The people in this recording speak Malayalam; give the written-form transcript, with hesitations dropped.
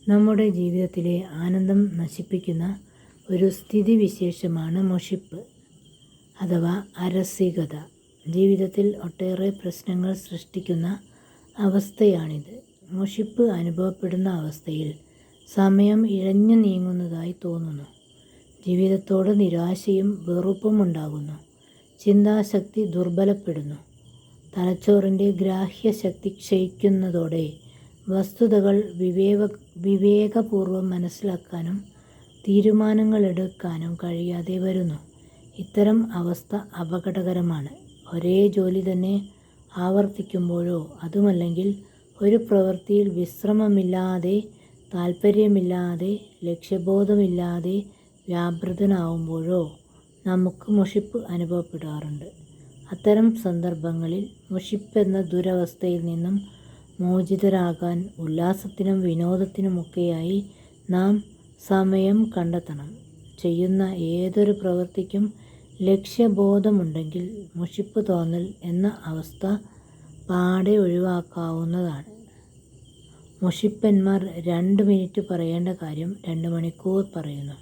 നമ്മുടെ ജീവിതത്തിലെ ആനന്ദം നശിപ്പിക്കുന്ന ഒരു സ്ഥിതിവിശേഷമാണ് മുഷിപ്പ് അഥവാ അരസികത. ജീവിതത്തിൽ ഒട്ടേറെ പ്രശ്നങ്ങൾ സൃഷ്ടിക്കുന്ന അവസ്ഥയാണിത്. മുഷിപ്പ് അനുഭവപ്പെടുന്ന അവസ്ഥയിൽ സമയം ഇഴഞ്ഞു നീങ്ങുന്നതായി തോന്നുന്നു. ജീവിതത്തോട് നിരാശയും വെറുപ്പും ഉണ്ടാകുന്നു. ചിന്താശക്തി ദുർബലപ്പെടുന്നു. തലച്ചോറിൻ്റെ ഗ്രാഹ്യശക്തി ക്ഷയിക്കുന്നതോടെ വസ്തുതകൾ വിവേകപൂർവ്വം മനസ്സിലാക്കാനും തീരുമാനങ്ങളെടുക്കാനും കഴിയാതെ വരുന്നു. ഇത്തരം അവസ്ഥ അപകടകരമാണ്. ഒരേ ജോലി തന്നെ ആവർത്തിക്കുമ്പോഴോ അതുമല്ലെങ്കിൽ ഒരു പ്രവൃത്തിയിൽ വിശ്രമമില്ലാതെ, താൽപ്പര്യമില്ലാതെ, ലക്ഷ്യബോധമില്ലാതെ വ്യാപൃതനാവുമ്പോഴോ നമുക്ക് മുഷിപ്പ് അനുഭവപ്പെടാറുണ്ട്. അത്തരം സന്ദർഭങ്ങളിൽ മുഷിപ്പെന്ന ദുരവസ്ഥയിൽ നിന്നും മോചിതരാകാൻ ഉല്ലാസത്തിനും വിനോദത്തിനുമൊക്കെയായി നാം സമയം കണ്ടെത്തണം. ചെയ്യുന്ന ഏതൊരു പ്രവൃത്തിക്കും ലക്ഷ്യബോധമുണ്ടെങ്കിൽ മുഷിപ്പ് തോന്നൽ എന്ന അവസ്ഥ പാടെ ഒഴിവാക്കാവുന്നതാണ്. മുഷിപ്പന്മാർ 2 മിനിറ്റ് പറയേണ്ട കാര്യം 2 മണിക്കൂർ പറയുന്നു.